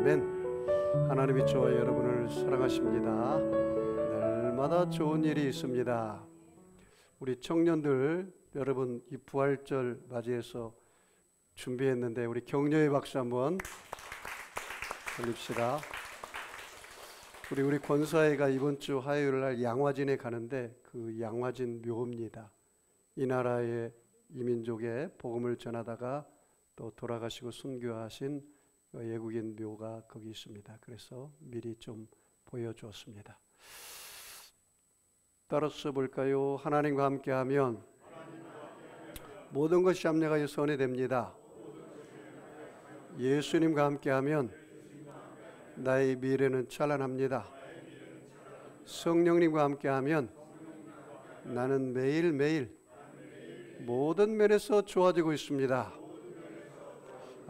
아멘. 하나님이 저와 여러분을 사랑하십니다. 날마다 좋은 일이 있습니다. 우리 청년들 여러분 이 부활절 맞이해서 준비했는데 우리 격려의 박수 한번 올립시다. 우리 권사회가 이번 주 화요일 날 양화진에 가는데 그 양화진 묘입니다. 이 나라의 이민족의 복음을 전하다가 또 돌아가시고 순교하신 외국인 묘가 거기 있습니다. 그래서 미리 좀 보여주었습니다. 따라서 볼까요? 하나님과 함께하면 모든 것이 합력하여 선이 됩니다. 예수님과 함께하면 나의 미래는 찬란합니다. 성령님과 함께하면 나는 매일매일 모든 면에서 좋아지고 있습니다.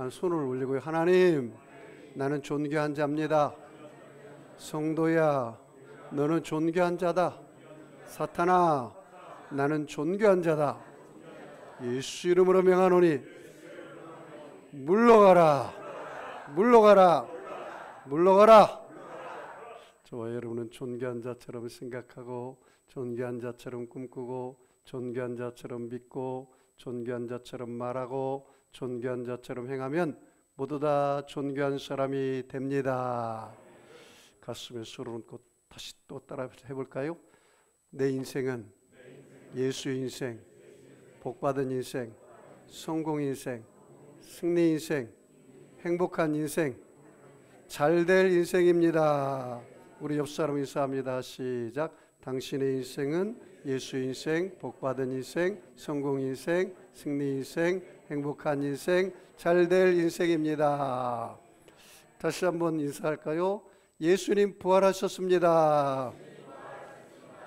손을 올리고요. 하나님, 나는 존귀한 자입니다. 성도야, 너는 존귀한 자다. 사탄아, 나는 존귀한 자다. 예수 이름으로 명하노니 물러가라, 물러가라, 물러가라. 저와 여러분은 존귀한 자처럼 생각하고 존귀한 자처럼 꿈꾸고 존귀한 자처럼 믿고 존귀한 자처럼 말하고 존귀한 자처럼 행하면 모두 다 존귀한 사람이 됩니다. 가슴에 손을 얹고 다시 또 따라 해볼까요? 내 인생은 예수의 인생, 복받은 인생, 성공 인생, 승리 인생, 행복한 인생, 잘될 인생입니다. 우리 옆 사람 인사합니다. 시작. 당신의 인생은 예수의 인생, 복받은 인생, 성공 인생, 승리 인생, 행복한 인생, 잘될 인생입니다. 다시 한번 인사할까요? 예수님 부활하셨습니다.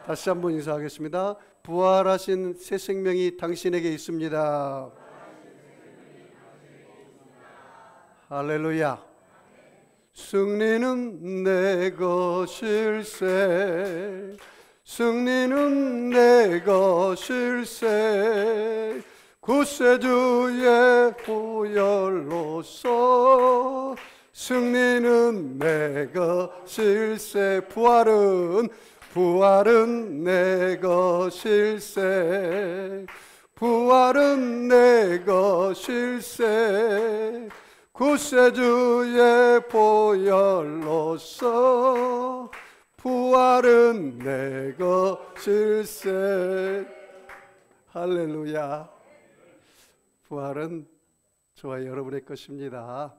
다시 한번 인사하겠습니다. 부활하신 새 생명이 당신에게 있습니다. 할렐루야. 승리는 내 것일세, 승리는 내 것일세, 구세주의 보혈로서 승리는 내 것일세. 부활은 내 것일세, 부활은 내 것일세, 구세주의 보혈로서 부활은 내 것일세. 할렐루야. 부활은 저와 여러분의 것입니다.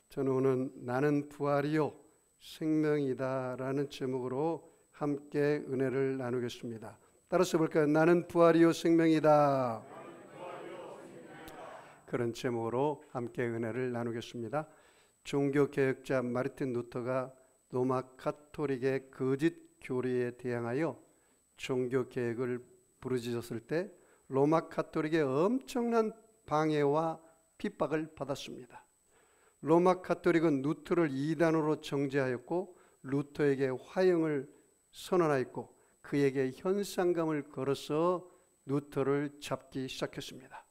저는 오늘 나는 부활이요 생명이다 라는 제목으로 함께 은혜를 나누겠습니다. 따라서 볼까요? 나는 부활이요 생명이다. 그런 제목으로 함께 은혜를 나누겠습니다. 종교개혁자 마르틴 루터가 로마 가톨릭의 거짓 교리에 대항하여 종교개혁을 부르짖었을 때 로마 가톨릭의 엄청난 방해와 핍박을 받았습니다. 로마 가톨릭은 루터를 이단으로 정죄하였고 루터에게 화형을 선언하였고 그에게 현상금을 걸어서 루터를 잡기 시작했습니다.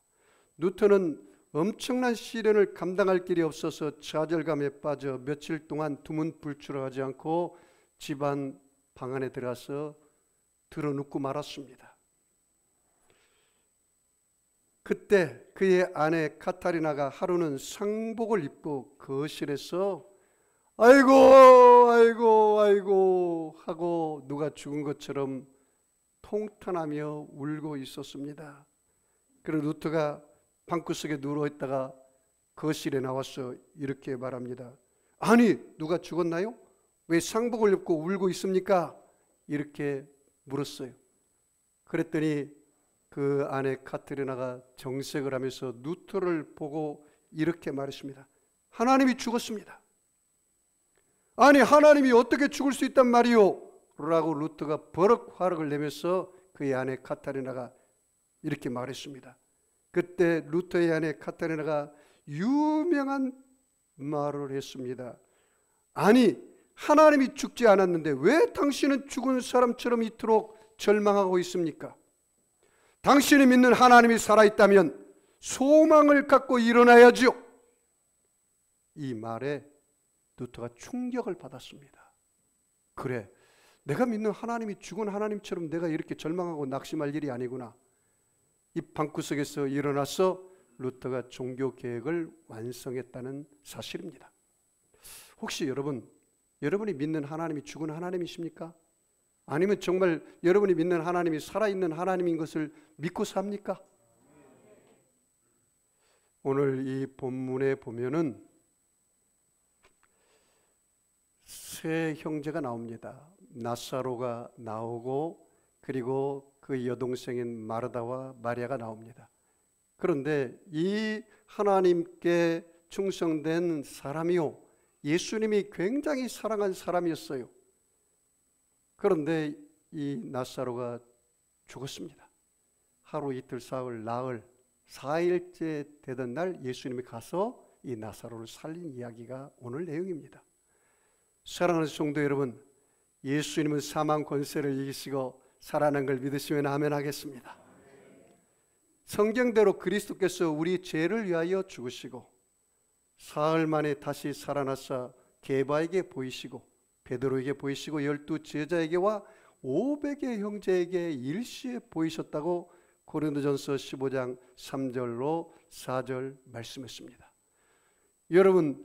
루터는 엄청난 시련을 감당할 길이 없어서 좌절감에 빠져 며칠 동안 두문불출하지 않고 집안 방 안에 들어가서 드러눕고 말았습니다. 그때 그의 아내 카타리나가 하루는 상복을 입고 거실에서 아이고 아이고 아이고 하고 누가 죽은 것처럼 통탄하며 울고 있었습니다. 그래서 루터가 방구석에 누워있다가 거실에 나와서 이렇게 말합니다. 아니 누가 죽었나요? 왜 상복을 입고 울고 있습니까? 이렇게 물었어요. 그랬더니 그 아내 카트리나가 정색을 하면서 루터를 보고 이렇게 말했습니다. 하나님이 죽었습니다. 아니 하나님이 어떻게 죽을 수 있단 말이오? 라고 루터가 버럭 화를 내면서 그의 아내 카타리나가 이렇게 말했습니다. 그때 루터의 아내 카타리나가 유명한 말을 했습니다. 아니 하나님이 죽지 않았는데 왜 당신은 죽은 사람처럼 이토록 절망하고 있습니까? 당신이 믿는 하나님이 살아있다면 소망을 갖고 일어나야죠. 이 말에 루터가 충격을 받았습니다. 그래, 내가 믿는 하나님이 죽은 하나님처럼 내가 이렇게 절망하고 낙심할 일이 아니구나. 이 방구석에서 일어나서 루터가 종교 개혁을 완성했다는 사실입니다. 혹시 여러분이 믿는 하나님이 죽은 하나님이십니까? 아니면 정말 여러분이 믿는 하나님이 살아있는 하나님인 것을 믿고 삽니까? 오늘 이 본문에 보면은 세 형제가 나옵니다. 나사로가 나오고 그리고 그 여동생인 마르다와 마리아가 나옵니다. 그런데 이 하나님께 충성된 사람이요, 예수님이 굉장히 사랑한 사람이었어요. 그런데 이 나사로가 죽었습니다. 하루 이틀 사흘 나흘 4일째 되던 날 예수님이 가서 이 나사로를 살린 이야기가 오늘 내용입니다. 사랑하는 성도 여러분, 예수님은 사망 권세를 이기시고 살아난 걸 믿으시면 아멘 하겠습니다. 성경대로 그리스도께서 우리 죄를 위하여 죽으시고 사흘 만에 다시 살아나사 게바에게 보이시고 베드로에게 보이시고 12 제자에게와 500의 형제에게 일시에 보이셨다고 고린도전서 15장 3절로 4절 말씀했습니다. 여러분,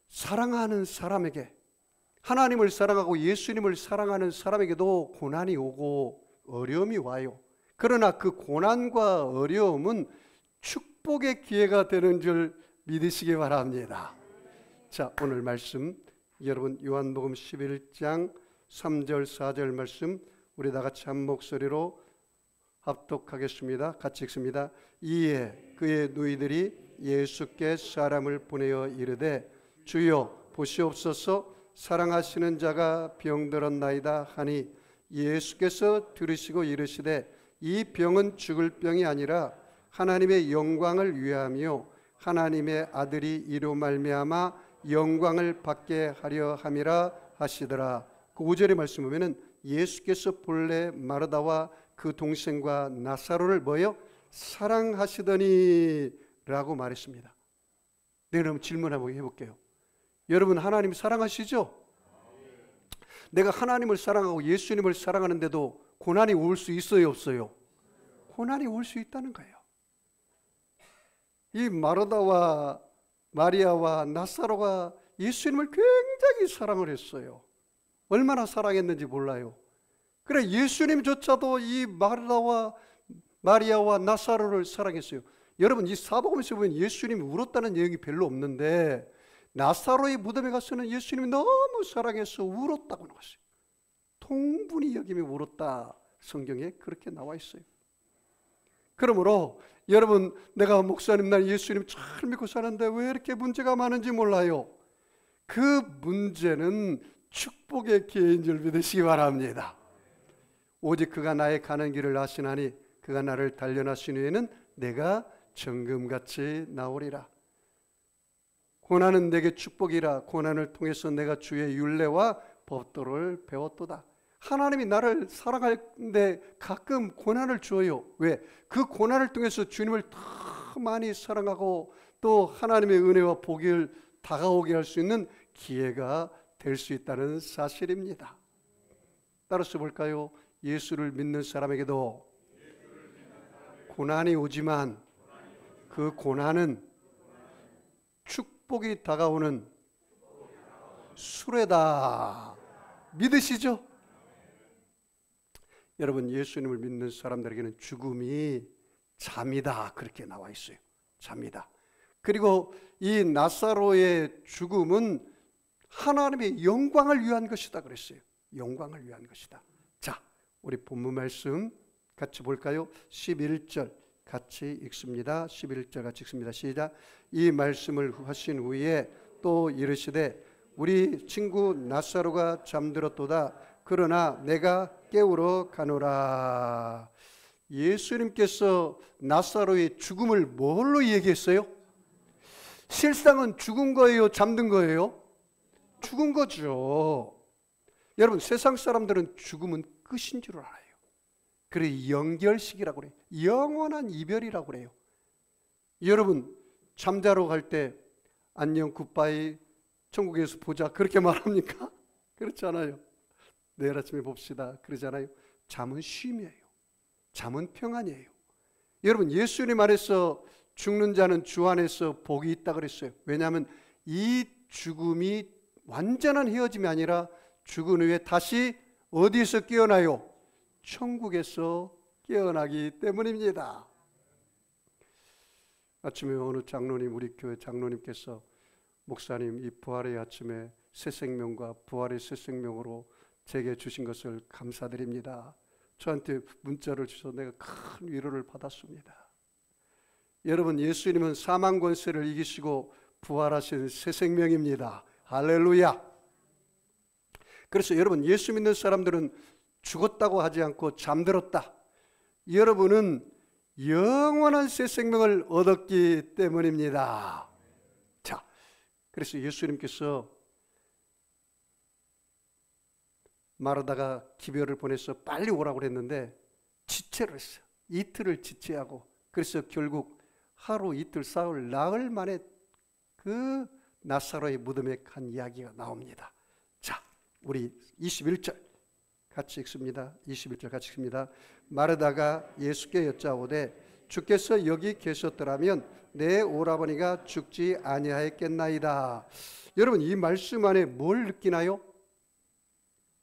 사랑하는 사람에게, 하나님을 사랑하고 예수님을 사랑하는 사람에게도 고난이 오고 어려움이 와요. 그러나 그 고난과 어려움은 축복의 기회가 되는 줄 믿으시기 바랍니다. 자, 오늘 말씀 여러분 요한복음 11장 3절 4절 말씀 우리 다 같이 한 목소리로 합독하겠습니다. 같이 읽습니다. 이에 그의 누이들이 예수께 사람을 보내어 이르되 주여 보시옵소서 사랑하시는 자가 병들었나이다 하니 예수께서 들으시고 이르시되 이 병은 죽을 병이 아니라 하나님의 영광을 위하며 하나님의 아들이 이로 말미암아 영광을 받게 하려 함이라 하시더라. 그 5절의 말씀 보면은 예수께서 본래 마르다와 그 동생과 나사로를 뭐요? 사랑하시더니 라고 말했습니다. 네, 그럼 질문 한번 해볼게요. 여러분 하나님 사랑하시죠? 내가 하나님을 사랑하고 예수님을 사랑하는데도 고난이 올 수 있어요, 없어요? 고난이 올 수 있다는 거예요. 이 마르다와 마리아와 나사로가 예수님을 굉장히 사랑을 했어요. 얼마나 사랑했는지 몰라요. 그래 예수님조차도 이 마르다와 마리아와 나사로를 사랑했어요. 여러분 이 사복음에서 보면 예수님이 울었다는 내용이 별로 없는데 나사로의 무덤에 가서는 예수님이 너무 사랑해서 울었다고 나왔어요. 통분히 여기며 울었다. 성경에 그렇게 나와 있어요. 그러므로 여러분 내가 목사님 난 예수님 잘 믿고 사는데 왜 이렇게 문제가 많은지 몰라요. 그 문제는 축복의 기회인 줄 믿으시기 바랍니다. 오직 그가 나의 가는 길을 아시나니 그가 나를 단련하신 후에는 내가 정금같이 나오리라. 고난은 내게 축복이라. 고난을 통해서 내가 주의 율례와 법도를 배웠도다. 하나님이 나를 사랑하는데 가끔 고난을 줘요. 왜? 그 고난을 통해서 주님을 더 많이 사랑하고 또 하나님의 은혜와 복을 다가오게 할 수 있는 기회가 될 수 있다는 사실입니다. 따라서 볼까요? 예수를 믿는 사람에게도 고난이 오지만 그 고난은 축복이 다가오는 수레다. 믿으시죠? 여러분 예수님을 믿는 사람들에게는 죽음이 잠이다 그렇게 나와 있어요. 잠이다. 그리고 이 나사로의 죽음은 하나님의 영광을 위한 것이다 그랬어요. 영광을 위한 것이다. 자, 우리 본문 말씀 같이 볼까요? 11절 같이 읽습니다. 11절 같이 읽습니다. 시작. 이 말씀을 하신 후에 또 이르시되 우리 친구 나사로가 잠들었도다. 그러나 내가 깨우러 가노라. 예수님께서 나사로의 죽음을 뭘로 얘기했어요? 실상은 죽은 거예요? 잠든 거예요? 죽은 거죠. 여러분 세상 사람들은 죽음은 끝인 줄 알아요. 그래 연결식이라고 그래요. 영원한 이별이라고 그래요. 여러분 잠자러 갈 때 안녕 굿바이 천국에서 보자 그렇게 말합니까? 그렇지 않아요. 내일 아침에 봅시다 그러잖아요. 잠은 쉼이에요. 잠은 평안이에요. 여러분, 예수님 안에서 죽는 자는 주 안에서 복이 있다 그랬어요. 왜냐하면 이 죽음이 완전한 헤어짐이 아니라 죽은 후에 다시 어디에서 깨어나요? 천국에서 깨어나기 때문입니다. 아침에 어느 장로님, 우리 교회 장로님께서 목사님, 이 부활의 아침에 새 생명과 부활의 새 생명으로 제게 주신 것을 감사드립니다. 저한테 문자를 주셔서 내가 큰 위로를 받았습니다. 여러분, 예수님은 사망 권세를 이기시고 부활하신 새 생명입니다. 할렐루야. 그래서 여러분, 예수 믿는 사람들은 죽었다고 하지 않고 잠들었다. 여러분은 영원한 새 생명을 얻었기 때문입니다. 자, 그래서 예수님께서 마르다가 기별을 보내서 빨리 오라고 그랬는데 지체를 했어요. 이틀을 지체하고, 그래서 결국 하루 이틀 사흘 나흘 만에 그 나사로의 무덤에 간 이야기가 나옵니다. 자, 우리 21절 같이 읽습니다. 21절 같이 읽습니다. 마르다가 예수께 여짜오되 주께서 여기 계셨더라면 내 오라버니가 죽지 아니하였겠나이다. 여러분, 이 말씀 안에 뭘 느끼나요?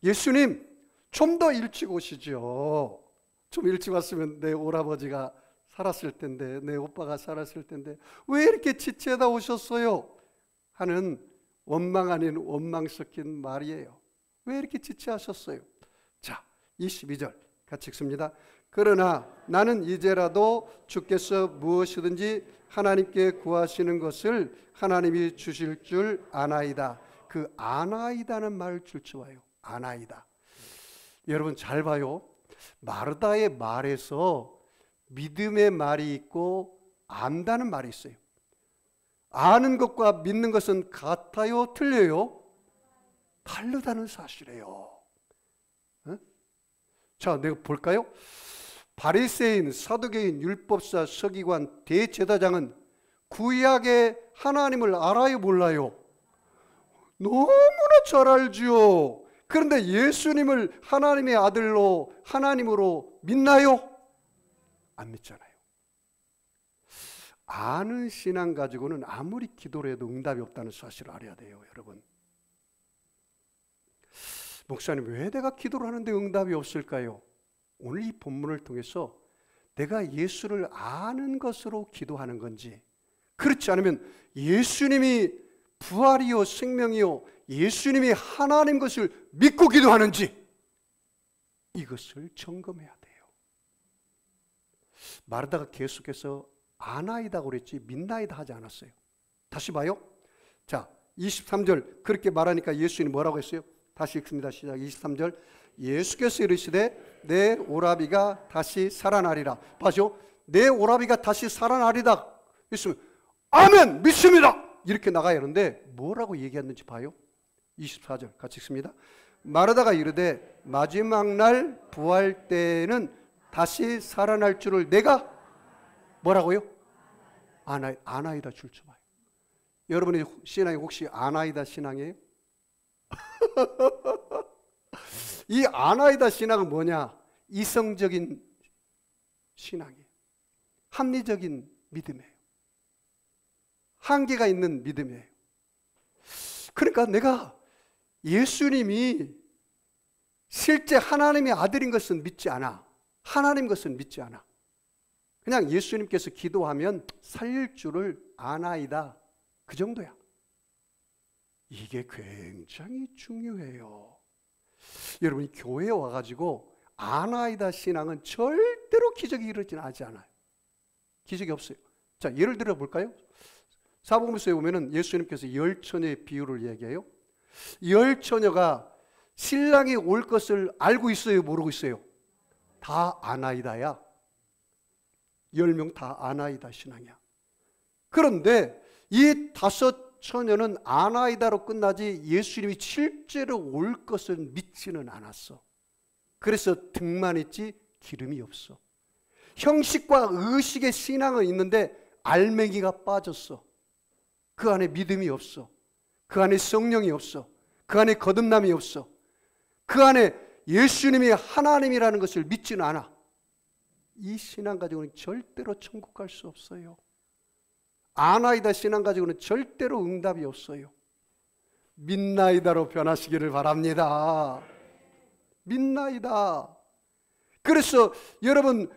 예수님, 좀 더 일찍 오시죠. 좀 일찍 왔으면 내 오라버지가 살았을 텐데, 내 오빠가 살았을 텐데 왜 이렇게 지체하다 오셨어요? 하는 원망 아닌 원망 섞인 말이에요. 왜 이렇게 지체하셨어요? 자, 22절 같이 읽습니다. 그러나 나는 이제라도 주께서 무엇이든지 하나님께 구하시는 것을 하나님이 주실 줄 아나이다. 그 아나이다는 말을 줄쳐와요. 아나이다. 여러분 잘 봐요. 마르다의 말에서 믿음의 말이 있고 안다는 말이 있어요. 아는 것과 믿는 것은 같아요? 틀려요? 다르다는 사실이에요. 자, 내가 볼까요? 바리새인, 사두개인, 율법사, 서기관, 대제사장은 구약의 하나님을 알아요, 몰라요? 너무나 잘 알죠. 그런데 예수님을 하나님의 아들로, 하나님으로 믿나요? 안 믿잖아요. 아는 신앙 가지고는 아무리 기도를 해도 응답이 없다는 사실을 알아야 돼요, 여러분. 목사님, 왜 내가 기도를 하는데 응답이 없을까요? 오늘 이 본문을 통해서 내가 예수를 아는 것으로 기도하는 건지, 그렇지 않으면 예수님이 부활이요 생명이요 예수님이 하나님 것을 믿고 기도하는지, 이것을 점검해야 돼요. 마르다가 계속해서 아나이다 그랬지 믿나이다 하지 않았어요. 다시 봐요. 자, 23절 그렇게 말하니까 예수님이 뭐라고 했어요? 다시 읽습니다. 시작. 23절 예수께서 이르시되 내 오라비가 다시 살아나리라. 봐죠. 내 오라비가 다시 살아나리다 했으면 아멘 믿습니다 이렇게 나가야 하는데 뭐라고 얘기했는지 봐요. 24절 같이 읽습니다. 마르다가 이르되 마지막 날 부활 때에는 다시 살아날 줄을 내가 뭐라고요? 아나이다 줄쳐봐요. 여러분의 신앙이 혹시 아나이다 신앙이에요? 이 아나이다 신앙은 뭐냐? 이성적인 신앙이에요. 합리적인 믿음이에요. 한계가 있는 믿음이에요. 그러니까 내가 예수님이 실제 하나님의 아들인 것은 믿지 않아. 하나님 것은 믿지 않아. 그냥 예수님께서 기도하면 살릴 줄을 아나이다. 그 정도야. 이게 굉장히 중요해요. 여러분이 교회에 와가지고 아나이다 신앙은 절대로 기적이 이루어지지 않아요. 기적이 없어요. 자, 예를 들어 볼까요? 사복음서에 보면은 예수님께서 열 처녀의 비유를 얘기해요. 열 처녀가 신랑이 올 것을 알고 있어요, 모르고 있어요? 다 아나이다야. 10명 다 아나이다 신앙이야. 그런데 이 5 처녀는 아나이다로 끝나지 예수님이 실제로 올 것을 믿지는 않았어. 그래서 등만 있지 기름이 없어. 형식과 의식의 신앙은 있는데 알맹이가 빠졌어. 그 안에 믿음이 없어. 그 안에 성령이 없어. 그 안에 거듭남이 없어. 그 안에 예수님이 하나님이라는 것을 믿지는 않아. 이 신앙 가지고는 절대로 천국 갈 수 없어요. 아나이다 신앙 가지고는 절대로 응답이 없어요. 믿나이다로 변하시기를 바랍니다. 믿나이다. 그래서 여러분,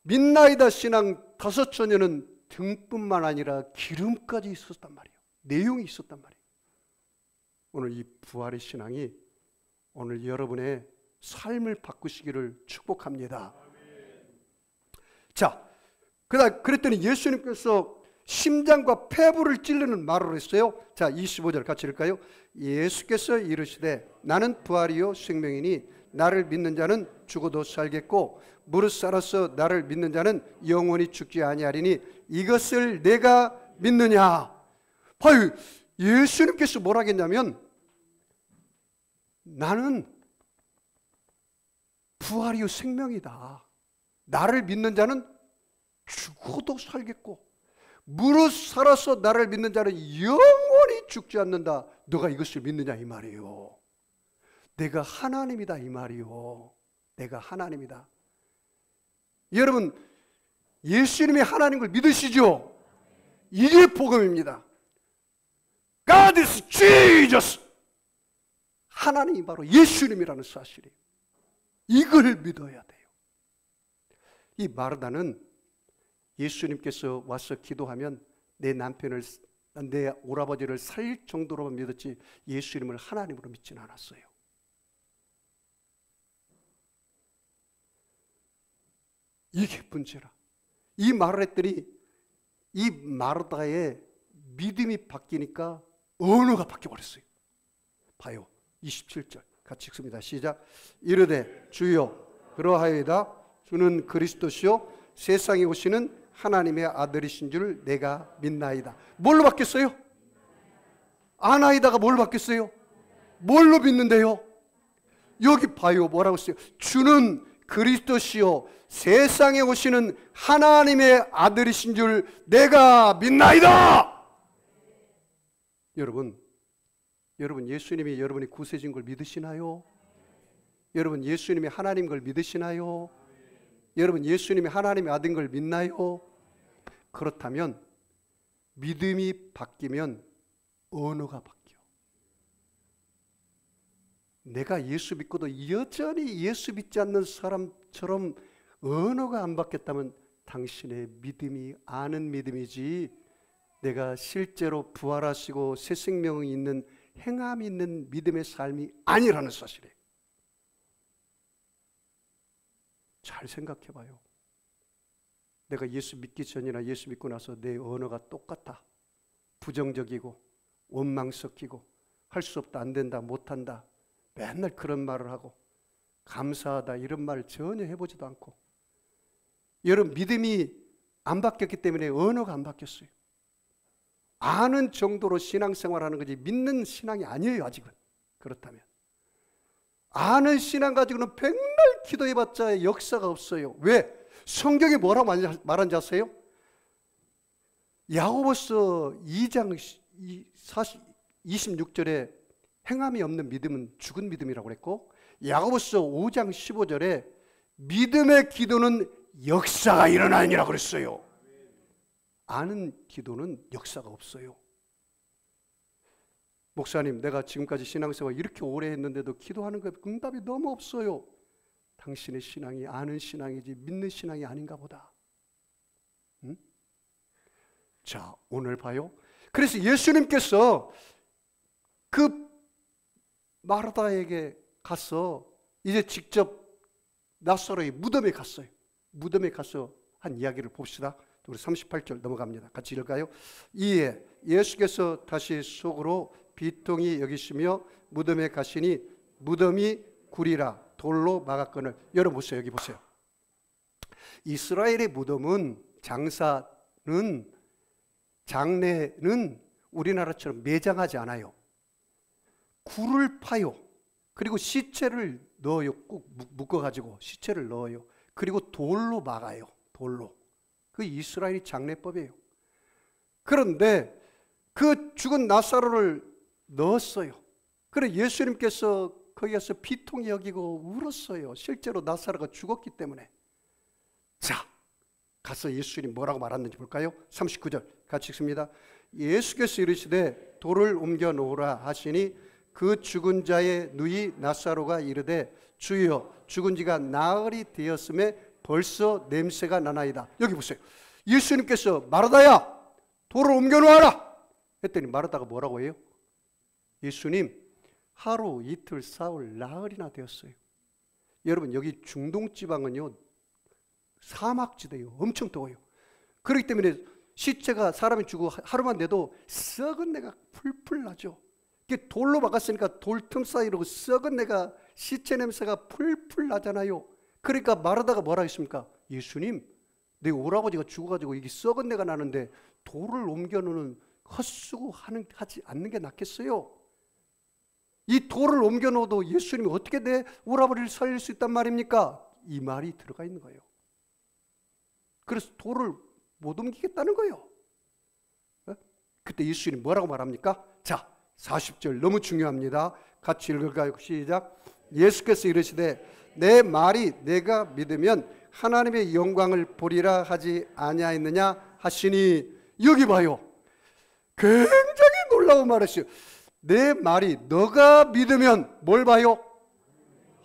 믿나이다 신앙 5처녀는 등뿐만 아니라 기름까지 있었단 말이에요. 내용이 있었단 말이에요. 오늘 이 부활의 신앙이 오늘 여러분의 삶을 바꾸시기를 축복합니다. 자, 그랬더니 예수님께서 심장과 폐부를 찌르는 말을 했어요. 자, 25절 같이 읽을까요? 예수께서 이르시되 나는 부활이요 생명이니 나를 믿는 자는 죽어도 살겠고 무릇 살아서 나를 믿는 자는 영원히 죽지 아니하리니 이것을 내가 믿느냐. 봐요, 예수님께서 뭐라 했냐면 나는 부활이요 생명이다. 나를 믿는 자는 죽어도 살겠고 무릇 살아서 나를 믿는 자는 영원히 죽지 않는다. 너가 이것을 믿느냐 이 말이에요. 내가 하나님이다 이 말이에요. 내가 하나님이다. 여러분, 예수님이 하나님인 걸 믿으시죠? 이게 복음입니다. God is Jesus. 하나님이 바로 예수님이라는 사실이에요. 이걸 믿어야 돼요. 이 마르다는 예수님께서 와서 기도하면 내 남편을, 내 오라버지를 살릴 정도로만 믿었지 예수님을 하나님으로 믿지는 않았어요. 이게 문제라. 이 말을 했더니 이 마르다의 믿음이 바뀌니까 언어가 바뀌어버렸어요. 봐요, 27절 같이 읽습니다. 시작. 이르되 주여 그러하여이다. 주는 그리스도시요 세상에 오시는 하나님의 아들이신 줄 내가 믿나이다. 뭘로 바뀌었어요? 아나이다가 뭘로 바뀌었어요? 뭘로 믿는데요? 여기 봐요, 뭐라고 써요? 주는 그리스도시요 세상에 오시는 하나님의 아들이신 줄 내가 믿나이다. 여러분 예수님이 여러분이 구세진 걸 믿으시나요? 여러분 예수님이 하나님 걸 믿으시나요? 여러분 예수님이 하나님의 아들인 걸 믿나요? 그렇다면 믿음이 바뀌면 언어가 바뀌어. 내가 예수 믿고도 여전히 예수 믿지 않는 사람처럼 언어가 안 바뀌었다면 당신의 믿음이 아는 믿음이지 내가 실제로 부활하시고 새 생명이 있는 행함이 있는 믿음의 삶이 아니라는 사실이에요. 잘 생각해 봐요. 내가 예수 믿기 전이나 예수 믿고 나서 내 언어가 똑같아. 부정적이고 원망 섞이고 할 수 없다, 안 된다, 못한다, 맨날 그런 말을 하고 감사하다 이런 말을 전혀 해보지도 않고. 여러분 믿음이 안 바뀌었기 때문에 언어가 안 바뀌었어요. 아는 정도로 신앙생활하는 거지 믿는 신앙이 아니에요 아직은. 그렇다면 아는 신앙 가지고는 백날 기도해봤자 역사가 없어요. 왜? 성경이 뭐라고 말한지 아세요? 야고보서 2장 26절에 행함이 없는 믿음은 죽은 믿음이라고 그랬고, 야고보서 5장 15절에 믿음의 기도는 역사가 일어나니라고 그랬어요. 아는 기도는 역사가 없어요. 목사님, 내가 지금까지 신앙생활 이렇게 오래 했는데도 기도하는 것 응답이 너무 없어요. 당신의 신앙이 아는 신앙이지 믿는 신앙이 아닌가 보다. 응? 자, 오늘 봐요. 그래서 예수님께서 그 마르다에게 가서 이제 직접 나사로의 무덤에 갔어요. 무덤에 가서 한 이야기를 봅시다. 우리 38절 넘어갑니다. 같이 읽을까요? 이에 예수께서 다시 속으로 비통히 여기시며 무덤에 가시니 무덤이 구리라 돌로 막았거늘. 여러분 보세요. 여기 보세요. 이스라엘의 무덤은 장례는 우리나라처럼 매장하지 않아요. 굴을 파요. 그리고 시체를 넣어요. 꼭 묶어가지고 시체를 넣어요. 그리고 돌로 막아요. 돌로. 그 이스라엘이 장례법이에요. 그런데 그 죽은 나사로를 넣었어요. 그래 예수님께서 거기 가서 비통히 여기고 울었어요. 실제로 나사로가 죽었기 때문에. 자, 가서 예수님 뭐라고 말았는지 볼까요? 39절 같이 읽습니다. 예수께서 이르시되 돌을 옮겨 놓으라 하시니 그 죽은 자의 누이 나사로가 이르되 주여 죽은 지가 나흘이 되었음에 벌써 냄새가 나나이다. 여기 보세요. 예수님께서 마르다야 돌을 옮겨 놓아라 했더니 마르다가 뭐라고 해요? 예수님 하루 이틀 사흘 나흘이나 되었어요. 여러분 여기 중동 지방은요 사막지대요. 엄청 더워요. 그렇기 때문에 시체가 사람이 죽고 하루만 돼도 썩은 내가 풀풀 나죠. 이게 돌로 막았으니까 돌 틈 사이로 썩은 내가 시체 냄새가 풀풀 나잖아요. 그러니까 마르다가 뭐라 했습니까? 예수님 내 오라버지가 죽어가지고 이게 썩은 내가 나는데 돌을 옮겨놓는 헛수고 하지 않는 게 낫겠어요. 이 돌을 옮겨놓아도 예수님이 어떻게 내 오라버리를 살릴 수 있단 말입니까? 이 말이 들어가 있는 거예요. 그래서 돌을 못 옮기겠다는 거예요. 그때 예수님이 뭐라고 말합니까? 자, 40절 너무 중요합니다. 같이 읽을까요? 시작. 예수께서 이르시되 내 말이 내가 믿으면 하나님의 영광을 보리라 하지 아니하였느냐 하시니. 여기 봐요. 굉장히 놀라운 말이었어요. 내 말이 너가 믿으면 뭘 봐요?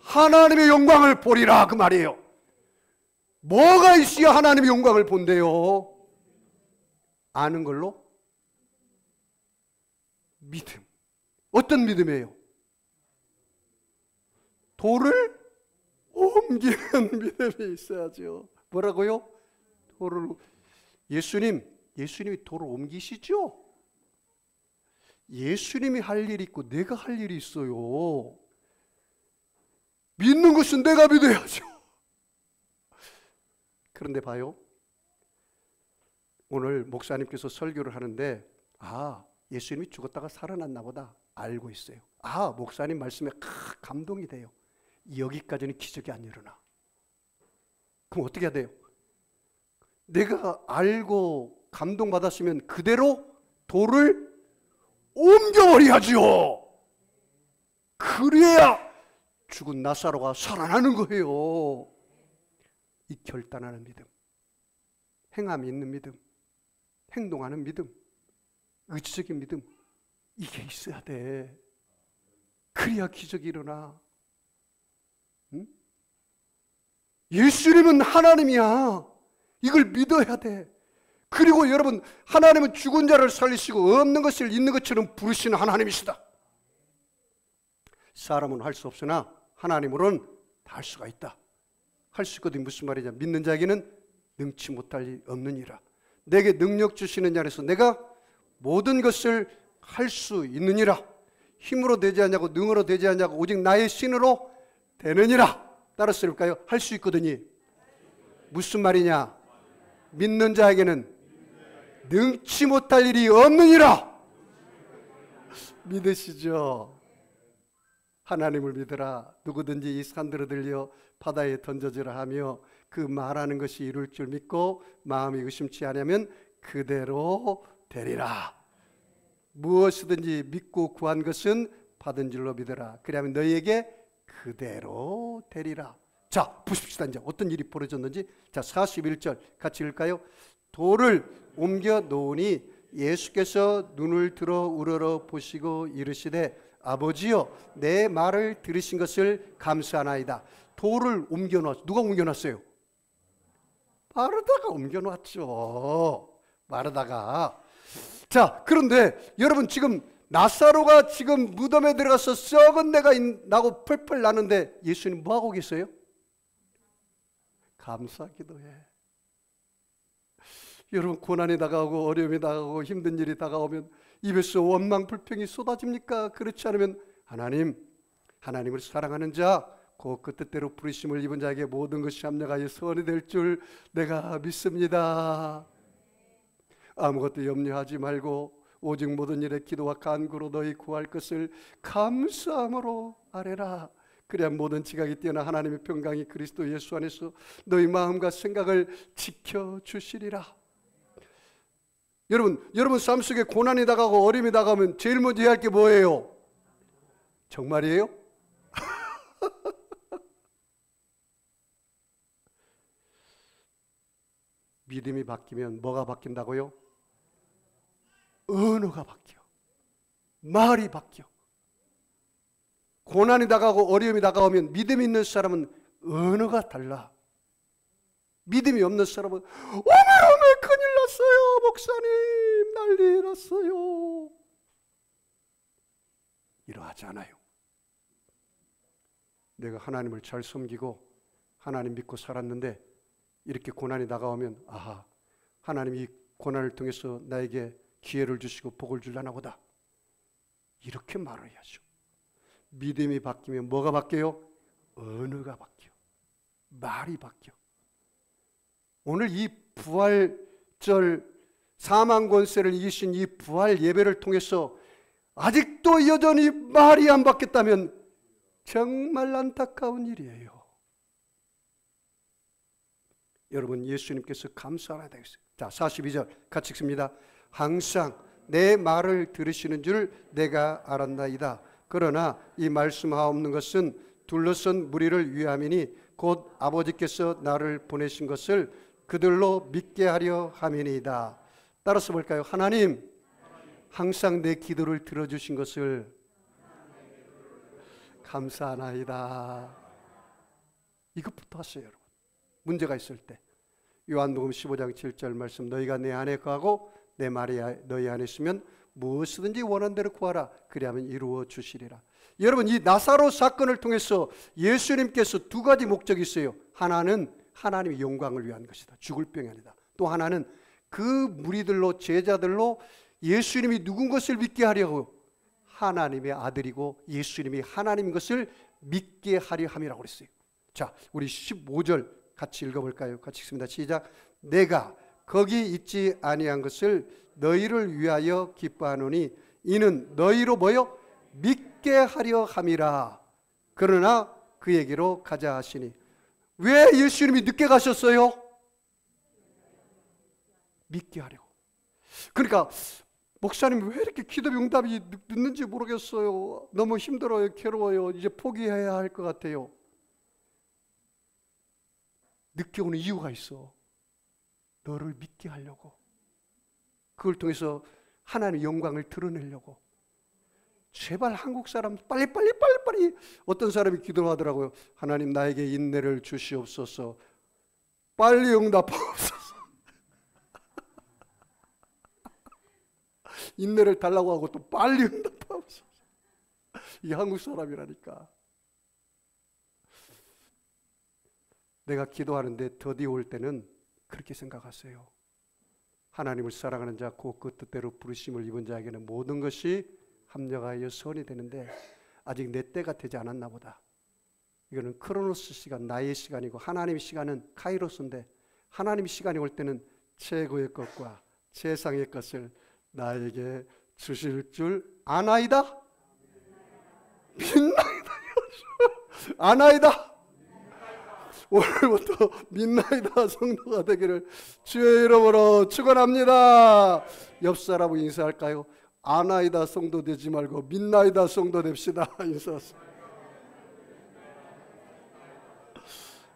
하나님의 영광을 보리라 그 말이에요. 뭐가 있어야 하나님의 영광을 본대요? 아는 걸로? 믿음. 어떤 믿음이에요? 돌을 옮기는 믿음이 있어야죠. 뭐라고요? 예수님이 돌을 옮기시죠? 예수님이 할 일이 있고 내가 할 일이 있어요. 믿는 것은 내가 믿어야죠. 그런데 봐요. 오늘 목사님께서 설교를 하는데 예수님이 죽었다가 살아났나 보다 알고 있어요. 목사님 말씀에 감동이 돼요. 여기까지는 기적이 안 일어나. 그럼 어떻게 해야 돼요? 내가 알고 감동받았으면 그대로 돌을 옮겨버려야죠. 그래야 죽은 나사로가 살아나는 거예요. 이 결단하는 믿음, 행함이 있는 믿음, 행동하는 믿음, 의지적인 믿음, 이게 있어야 돼. 그래야 기적이 일어나. 응? 예수님은 하나님이야. 이걸 믿어야 돼. 그리고 여러분, 하나님은 죽은 자를 살리시고 없는 것을 있는 것처럼 부르시는 하나님이시다. 사람은 할 수 없으나 하나님으로는 다 할 수가 있다. 할 수 있거든. 무슨 말이냐? 믿는 자에게는 능치 못할 일 없느니라. 내게 능력 주시는 자에서 내가 모든 것을 할 수 있느니라. 힘으로 되지 않냐고 능으로 되지 않냐고 오직 나의 신으로 되느니라. 따라서 읽을까요? 할 수 있거든요. 무슨 말이냐? 믿는 자에게는 능치 못할 일이 없느니라. 믿으시죠? 하나님을 믿으라. 누구든지 이 산들을 들려 바다에 던져주라 하며 그 말하는 것이 이룰 줄 믿고 마음이 의심치 않으면 그대로 되리라. 무엇이든지 믿고 구한 것은 받은 줄로 믿으라. 그리하면 너희에게 그대로 되리라. 자, 보십시다. 이제 어떤 일이 벌어졌는지. 자, 41절 같이 읽을까요? 돌을 옮겨 놓으니 예수께서 눈을 들어 우러러 보시고 이르시되 아버지여 내 말을 들으신 것을 감사하나이다. 돌을 옮겨놨어요. 누가 옮겨놨어요? 마르다가 옮겨놨죠. 마르다가. 자, 그런데 여러분 지금 나사로가 지금 무덤에 들어가서 썩은 내가 나고 펄펄 나는데 예수님 뭐하고 계세요? 감사 기도해. 여러분 고난이 다가오고 어려움이 다가오고 힘든 일이 다가오면 입에서 원망 불평이 쏟아집니까? 그렇지 않으면 하나님을 사랑하는 자 그 뜻대로 부르심을 입은 자에게 모든 것이 합력하여 선이 될 줄 내가 믿습니다. 아무것도 염려하지 말고 오직 모든 일에 기도와 간구로 너희 구할 것을 감사함으로 아뢰라. 그래야 모든 지각이 뛰어나 하나님의 평강이 그리스도 예수 안에서 너희 마음과 생각을 지켜주시리라. 여러분 삶 속에 고난이 다가오고 어려움이 다가오면 제일 먼저 해야 할 게 뭐예요? 정말이에요? 믿음이 바뀌면 뭐가 바뀐다고요? 언어가 바뀌어. 말이 바뀌어. 고난이 다가오고 어려움이 다가오면 믿음이 있는 사람은 언어가 달라. 믿음이 없는 사람은 어메 큰일 났어요. 목사님 난리 났어요. 이러하지 않아요. 내가 하나님을 잘 섬기고 하나님 믿고 살았는데 이렇게 고난이 다가오면 아하, 하나님이 이 고난을 통해서 나에게 기회를 주시고 복을 주려나 보다. 이렇게 말을 해야죠. 믿음이 바뀌면 뭐가 바뀌어요? 언어가 바뀌어. 말이 바뀌어. 오늘 이 부활절 사망 권세를 이기신 이 부활 예배를 통해서 아직도 여전히 말이 안 바뀌었다면 정말 안타까운 일이에요. 여러분, 예수님께서 감사하라 되겠어요. 자, 42절 같이 읽습니다. 항상 내 말을 들으시는 줄 내가 알았나이다. 그러나 이 말씀하옵는 것은 둘러선 무리를 위함이니 곧 아버지께서 나를 보내신 것을 그들로 믿게 하려 함이니이다. 따라서 볼까요? 하나님, 항상 내 기도를 들어주신 것을 감사하나이다. 이것부터 하세요, 여러분. 문제가 있을 때. 요한복음 15장 7절 말씀, 너희가 내 안에 거하고 내 말이 너희 안에 있으면 무엇이든지 원하는 대로 구하라. 그리하면 이루어 주시리라. 여러분, 이 나사로 사건을 통해서 예수님께서 두 가지 목적이 있어요. 하나는 하나님의 영광을 위한 것이다. 죽을 병이 아니다. 또 하나는 그 무리들로, 제자들로 예수님이 누군 것을 믿게 하려고, 하나님의 아들이고 예수님이 하나님인 것을 믿게 하려 함이라고 그랬어요. 자, 우리 15절 같이 읽어볼까요? 같이 읽습니다. 시작. 내가 거기 있지 아니한 것을 너희를 위하여 기뻐하노니 이는 너희로 뭐요? 믿게 하려 함이라. 그러나 그에게로 가자 하시니. 왜 예수님이 늦게 가셨어요? 믿게 하려고. 그러니까 목사님 왜 이렇게 기도 응답이 늦는지 모르겠어요. 너무 힘들어요. 괴로워요. 이제 포기해야 할 것 같아요. 늦게 오는 이유가 있어. 너를 믿게 하려고. 그걸 통해서 하나님의 영광을 드러내려고. 제발 한국 사람 빨리 어떤 사람이 기도하더라고요. 하나님 나에게 인내를 주시옵소서. 빨리 응답하옵소서. 인내를 달라고 하고 또 빨리 응답하옵소서. 이게 한국 사람이라니까. 내가 기도하는데 더디 올 때는 그렇게 생각하세요. 하나님을 사랑하는 자 곧 그 뜻대로 부르심을 입은 자에게는 모든 것이 합력하여 선이 되는데 아직 내 때가 되지 않았나 보다. 이거는 크로노스 시간, 나의 시간이고 하나님의 시간은 카이로스인데 하나님의 시간이 올 때는 최고의 것과 세상의 것을 나에게 주실 줄 아나이다? 믿나이다? 아나이다? 오늘부터 믿나이다 성도가 되기를 주의 이름으로 축원합니다. 옆 사람하고 인사할까요? 아나이다 성도 되지 말고 믿나이다 성도 됩시다. 인사하세요.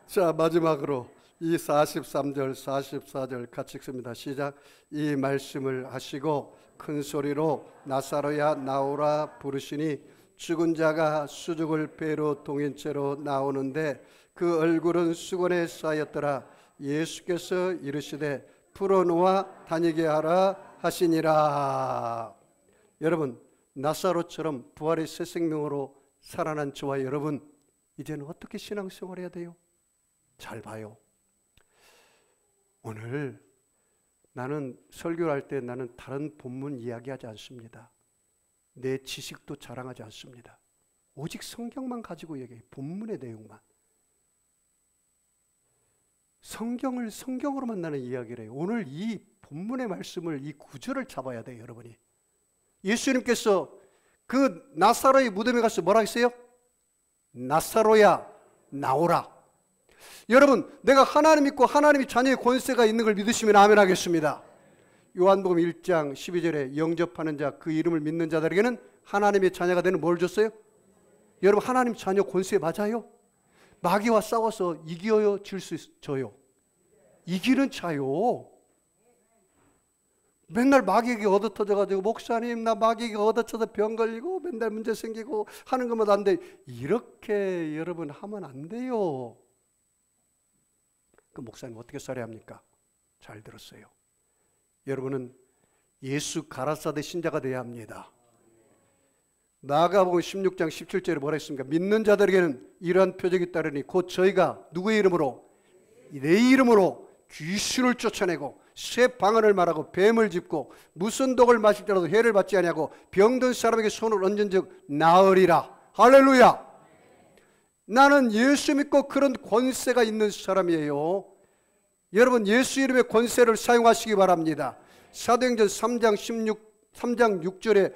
자, 마지막으로 이 43절 44절 같이 읽습니다. 시작. 이 말씀을 하시고 큰 소리로 나사로야 나오라 부르시니 죽은 자가 수족을 배로 동인 채로 나오는데 그 얼굴은 수건에 쌓였더라. 예수께서 이르시되 풀어놓아 다니게 하라 하시니라. 여러분, 나사로처럼 부활의 새 생명으로 살아난 저와 여러분, 이제는 어떻게 신앙생활 해야 돼요? 잘 봐요. 오늘 나는 설교를 할 때 나는 다른 본문 이야기하지 않습니다. 내 지식도 자랑하지 않습니다. 오직 성경만 가지고 얘기해요. 본문의 내용만. 성경을 성경으로만 나는 이야기를 해요. 오늘 이 본문의 말씀을, 이 구절을 잡아야 돼요, 여러분이. 예수님께서 그 나사로의 무덤에 가서 뭐라 했어요? 나사로야 나오라. 여러분, 내가 하나님 믿고 하나님이 자녀의 권세가 있는 걸 믿으시면 아멘 하겠습니다. 요한복음 1장 12절에 영접하는 자, 그 이름을 믿는 자들에게는 하나님의 자녀가 되는 뭘 줬어요? 여러분, 하나님 자녀 권세 맞아요? 마귀와 싸워서 이겨요? 질 수 져요? 이기는 자요. 맨날 마귀에게 얻어터져가지고 목사님 나 마귀에게 얻어쳐서 병 걸리고 맨날 문제 생기고 하는 것만 안 돼. 이렇게 여러분 하면 안 돼요. 그 목사님 어떻게 살아야 합니까? 잘 들었어요. 여러분은 예수 가라사대 신자가 되어야 합니다. 마가복음 16장 17절에 뭐라 했습니까? 믿는 자들에게는 이러한 표적이 따르니 곧 저희가 누구의 이름으로? 내 이름으로 귀신을 쫓아내고 새 방언을 말하고 뱀을 짚고 무슨 독을 마실 때라도 해를 받지 아니하고 병든 사람에게 손을 얹은 즉 나으리라. 할렐루야. 나는 예수 믿고 그런 권세가 있는 사람이에요. 여러분, 예수 이름의 권세를 사용하시기 바랍니다. 사도행전 3장 6절에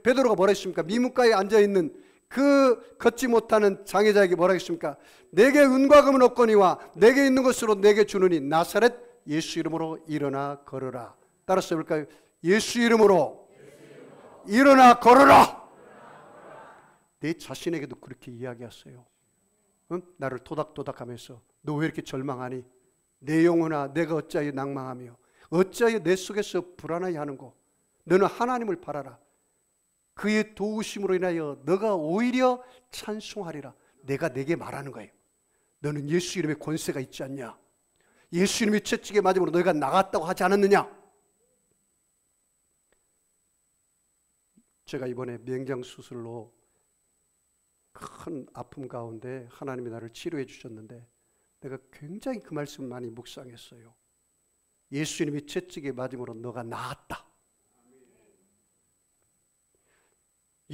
베드로가 뭐라 했습니까? 미문가에 앉아있는 그 걷지 못하는 장애자에게 뭐라 했습니까? 내게 은과 금은 없거니와 내게 있는 것으로 내게 주느니 나사렛 예수 이름으로 일어나 걸어라. 따라서 볼까요? 예수 이름으로 일어나 걸어라. 내 자신에게도 그렇게 이야기하세요. 응? 나를 토닥토닥하면서 너 왜 이렇게 절망하니? 내 영혼아 내가 어찌하여 낭망하며 어찌하여 내 속에서 불안하게 하는고? 너는 하나님을 바라라. 그의 도우심으로 인하여 너가 오히려 찬송하리라. 내가 내게 말하는 거예요. 너는 예수 이름의 권세가 있지 않냐? 예수 이름의 채찍에 맞음으로 너희가 나갔다고 하지 않았느냐? 제가 이번에 명장 수술로 큰 아픔 가운데 하나님이 나를 치료해 주셨는데 내가 굉장히 그 말씀을 많이 묵상했어요. 예수님이 채찍에 맞음으로 너가 나았다.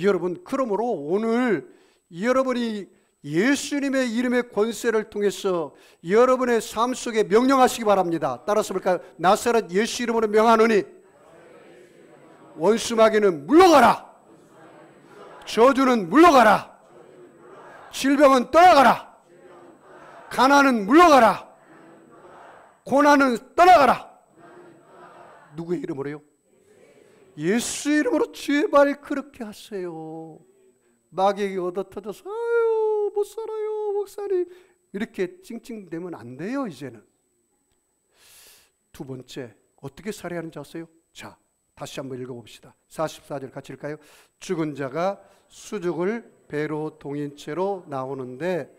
여러분, 그러므로 오늘 여러분이 예수님의 이름의 권세를 통해서 여러분의 삶 속에 명령하시기 바랍니다. 따라서 볼까요? 나사렛 예수 이름으로 명하노니 원수 마귀는 물러가라. 저주는 물러가라. 질병은 떠나가라. 가난은 물러가라. 고난은 떠나가라. 누구의 이름으로요? 예수 이름으로 제발 그렇게 하세요. 마귀에게 얻어터져서 아유 못 살아요 목사님 이렇게 찡찡대면 안 돼요. 이제는 두 번째 어떻게 살아야 하는지 아세요? 자, 다시 한번 읽어봅시다. 44절 같이 읽을까요? 죽은 자가 수족을 배로 동인 채로 나오는데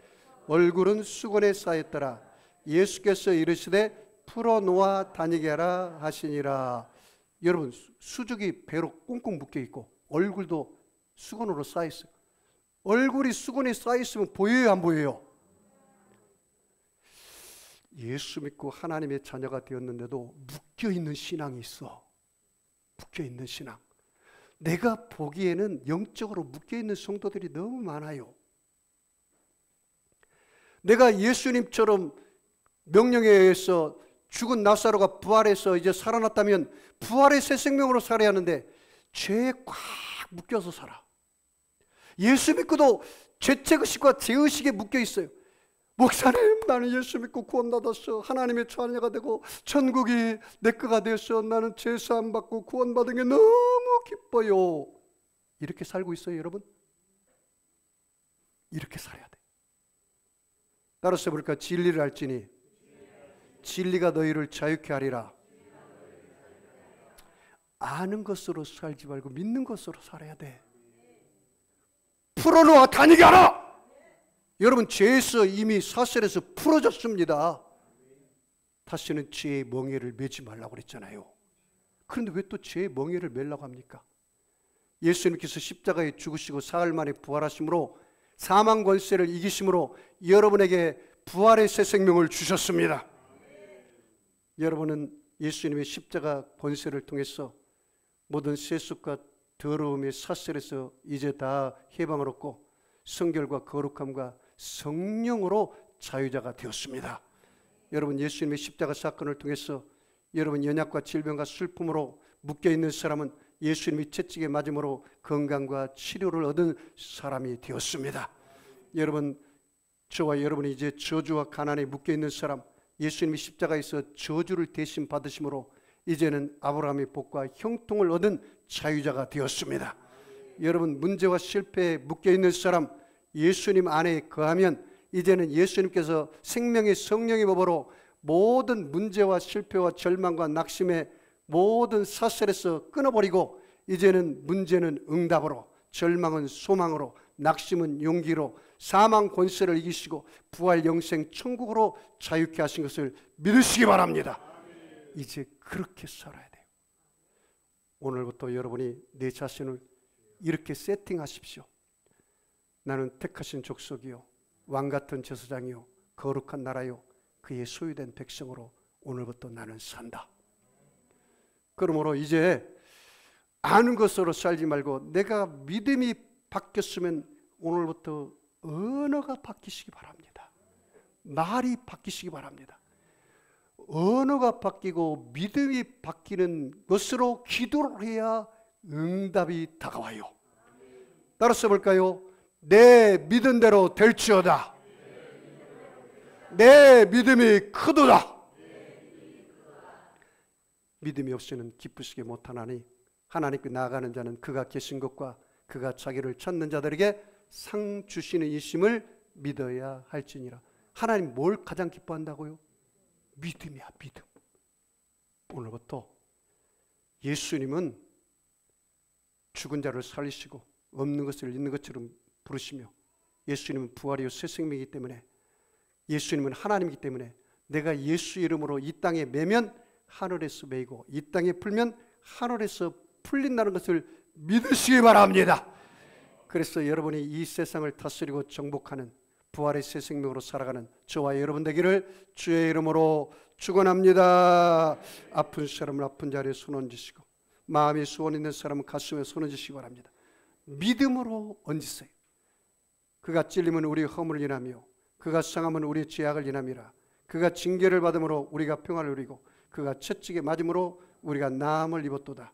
얼굴은 수건에 쌓였더라. 예수께서 이르시되 풀어놓아 다니게 하라 하시니라. 여러분, 수족이 배로 꽁꽁 묶여 있고 얼굴도 수건으로 쌓여 있어요. 얼굴이 수건에 쌓여 있으면 보여요, 안 보여요? 예수 믿고 하나님의 자녀가 되었는데도 묶여 있는 신앙이 있어. 묶여 있는 신앙. 내가 보기에는 영적으로 묶여 있는 성도들이 너무 많아요. 내가 예수님처럼 명령에 의해서 죽은 나사로가 부활해서 이제 살아났다면 부활의 새 생명으로 살아야 하는데 죄에 꽉 묶여서 살아. 예수 믿고도 죄책의식과 죄의식에 묶여 있어요. 목사님, 나는 예수 믿고 구원받았어. 하나님의 자녀가 되고 천국이 내 거가 됐어. 나는 죄사함 받고 구원받은 게 너무 기뻐요. 이렇게 살고 있어요, 여러분? 이렇게 살아야 돼. 따라서 볼까? 진리를 알지니 진리가 너희를 자유케 하리라. 아는 것으로 살지 말고 믿는 것으로 살아야 돼. 풀어놓아 다니게 하라. 여러분, 죄에서 이미 사슬에서 풀어졌습니다. 다시는 죄의 멍에를 매지 말라고 그랬잖아요. 그런데 왜 또 죄의 멍에를 매려고 합니까? 예수님께서 십자가에 죽으시고 사흘 만에 부활하심으로 사망 권세를 이기심으로 여러분에게 부활의 새 생명을 주셨습니다. 여러분은 예수님의 십자가 권세를 통해서 모든 세습과 더러움의 사슬에서 이제 다 해방을 얻고 성결과 거룩함과 성령으로 자유자가 되었습니다. 여러분, 예수님의 십자가 사건을 통해서 여러분 연약과 질병과 슬픔으로 묶여있는 사람은 예수님의 채찍에 맞음으로 건강과 치료를 얻은 사람이 되었습니다. 여러분, 저와 여러분이 이제 저주와 가난에 묶여있는 사람, 예수님이 십자가에서 저주를 대신 받으심으로 이제는 아브라함의 복과 형통을 얻은 자유자가 되었습니다. 여러분, 문제와 실패에 묶여있는 사람, 예수님 안에 거하면 이제는 예수님께서 생명의 성령의 법으로 모든 문제와 실패와 절망과 낙심의 모든 사슬에서 끊어버리고 이제는 문제는 응답으로, 절망은 소망으로, 낙심은 용기로, 사망 권세를 이기시고 부활 영생 천국으로 자유케 하신 것을 믿으시기 바랍니다. 이제 그렇게 살아야 돼요. 오늘부터 여러분이 내 자신을 이렇게 세팅하십시오. 나는 택하신 족속이요, 왕같은 제사장이요, 거룩한 나라요, 그의 소유된 백성으로 오늘부터 나는 산다. 그러므로 이제 아는 것으로 살지 말고 내가 믿음이 바뀌었으면 오늘부터 언어가 바뀌시기 바랍니다. 말이 바뀌시기 바랍니다. 언어가 바뀌고 믿음이 바뀌는 것으로 기도를 해야 응답이 다가와요. 따라서 볼까요? 내 믿은 대로 될지어다. 내 믿음이 크도다. 믿음이 없이는 기쁘시게 못하나니 하나님께 나아가는 자는 그가 계신 것과 그가 자기를 찾는 자들에게 상 주시는 이심을 믿어야 할지니라. 하나님 뭘 가장 기뻐한다고요? 믿음이야, 믿음. 오늘부터 예수님은 죽은 자를 살리시고 없는 것을 있는 것처럼 부르시며, 예수님은 부활이요 새 생명이기 때문에, 예수님은 하나님이기 때문에 내가 예수 이름으로 이 땅에 매면 하늘에서 매이고 이 땅에 풀면 하늘에서 풀린다는 것을 믿으시기 바랍니다. 그래서 여러분이 이 세상을 다스리고 정복하는 부활의 새 생명으로 살아가는 저와 여러분 되기를 주의 이름으로 축원합니다. 아픈 사람은 아픈 자리에 손 얹으시고 마음에 소원 있는 사람은 가슴에 손 얹으시기 바랍니다. 믿음으로 얹으세요. 그가 찔림은 우리의 허물을 인하며 그가 상함은 우리의 죄악을 인함이라. 그가 징계를 받음으로 우리가 평안을 누리고 그가 채찍에 맞음으로 우리가 나음을 입었도다.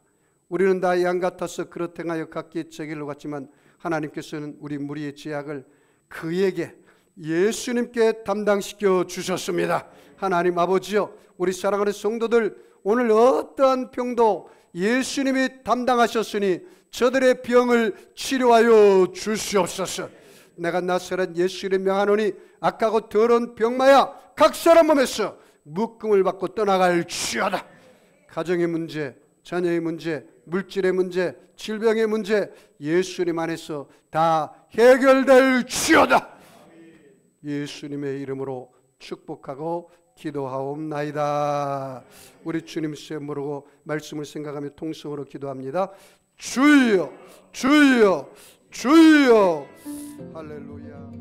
우리는 다 양 같아서 그릇 행하여 각기 제 길로 갔지만 하나님께서는 우리 무리의 죄악을 그에게, 예수님께 담당시켜 주셨습니다. 하나님 아버지여, 우리 사랑하는 성도들 오늘 어떠한 병도 예수님이 담당하셨으니 저들의 병을 치료하여 주시옵소서. 내가 나사렛 예수를 명하노니 악하고 더러운 병마야 각 사람 몸에서 묶음을 받고 떠나갈지어다. 가정의 문제, 자녀의 문제, 물질의 문제, 질병의 문제 예수님 안에서 다 해결될지어다. 예수님의 이름으로 축복하고 기도하옵나이다. 우리 주님 시험 모르고 말씀을 생각하며 통성으로 기도합니다. 주여, 주여, 주여. 할렐루야.